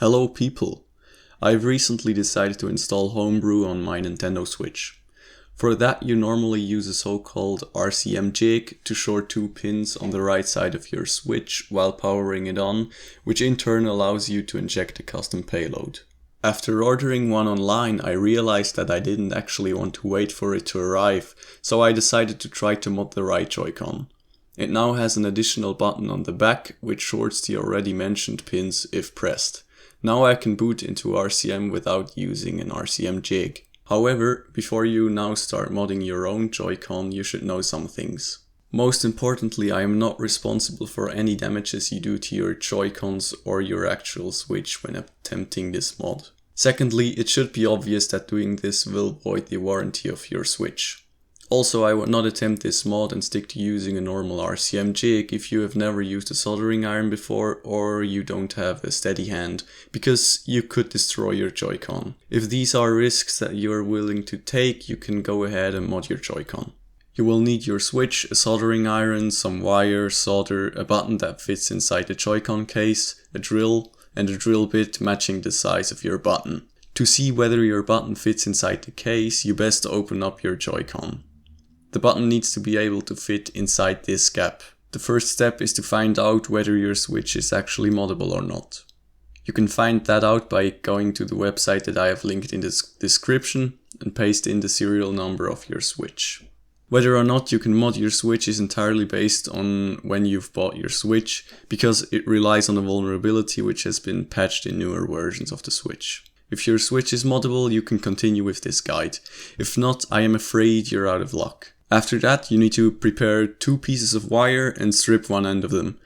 Hello people! I've recently decided to install Homebrew on my Nintendo Switch. For that you normally use a so-called RCM jig to short two pins on the right side of your Switch while powering it on, which in turn allows you to inject a custom payload. After ordering one online, I realized that I didn't actually want to wait for it to arrive, so I decided to try to mod the right Joy-Con. It now has an additional button on the back which shorts the already mentioned pins if pressed. Now I can boot into RCM without using an RCM jig. However, before you now start modding your own Joy-Con, you should know some things. Most importantly, I am not responsible for any damages you do to your Joy-Cons or your actual Switch when attempting this mod. Secondly, it should be obvious that doing this will void the warranty of your Switch. Also, I would not attempt this mod and stick to using a normal RCM jig if you have never used a soldering iron before or you don't have a steady hand, because you could destroy your Joy-Con. If these are risks that you are willing to take, you can go ahead and mod your Joy-Con. You will need your Switch, a soldering iron, some wire, solder, a button that fits inside the Joy-Con case, a drill, and a drill bit matching the size of your button. To see whether your button fits inside the case, you best open up your Joy-Con. The button needs to be able to fit inside this gap. The first step is to find out whether your Switch is actually moddable or not. You can find that out by going to the website that I have linked in the description and paste in the serial number of your Switch. Whether or not you can mod your Switch is entirely based on when you've bought your Switch, because it relies on a vulnerability which has been patched in newer versions of the Switch. If your Switch is moddable, you can continue with this guide. If not, I am afraid you're out of luck. After that, you need to prepare two pieces of wire and strip one end of them.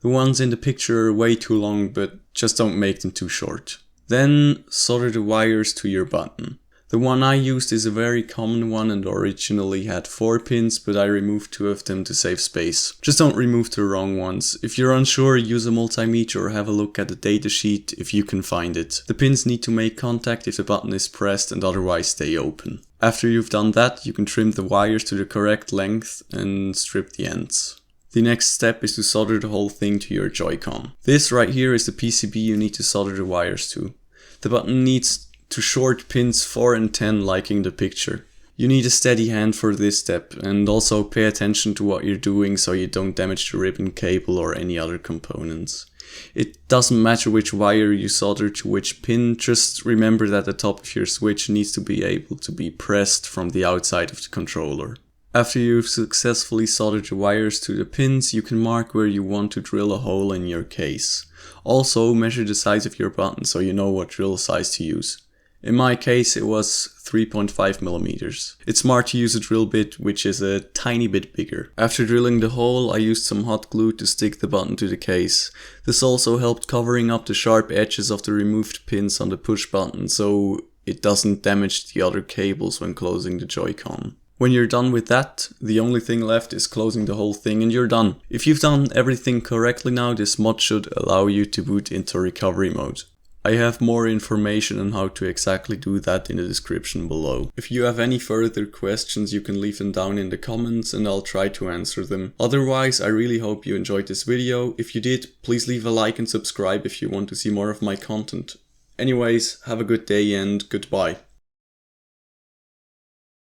The ones in the picture are way too long, but just don't make them too short. Then solder the wires to your button. The one I used is a very common one and originally had 4 pins, but I removed 2 of them to save space. Just don't remove the wrong ones. If you're unsure, use a multimeter or have a look at the datasheet if you can find it. The pins need to make contact if the button is pressed and otherwise stay open. After you've done that, you can trim the wires to the correct length and strip the ends. The next step is to solder the whole thing to your Joy-Con. This right here is the PCB you need to solder the wires to. The button needs to short pins 4 and 10 like in the picture. You need a steady hand for this step, and also pay attention to what you're doing so you don't damage the ribbon, cable or any other components. It doesn't matter which wire you solder to which pin, just remember that the top of your Switch needs to be able to be pressed from the outside of the controller. After you've successfully soldered the wires to the pins, you can mark where you want to drill a hole in your case. Also, measure the size of your button so you know what drill size to use. In my case it was 3.5mm. It's smart to use a drill bit which is a tiny bit bigger. After drilling the hole, I used some hot glue to stick the button to the case. This also helped covering up the sharp edges of the removed pins on the push button so it doesn't damage the other cables when closing the Joy-Con. When you're done with that, the only thing left is closing the whole thing and you're done. If you've done everything correctly now, this mod should allow you to boot into recovery mode. I have more information on how to exactly do that in the description below. If you have any further questions, you can leave them down in the comments and I'll try to answer them. Otherwise, I really hope you enjoyed this video. If you did, please leave a like and subscribe if you want to see more of my content. Anyways, have a good day and goodbye.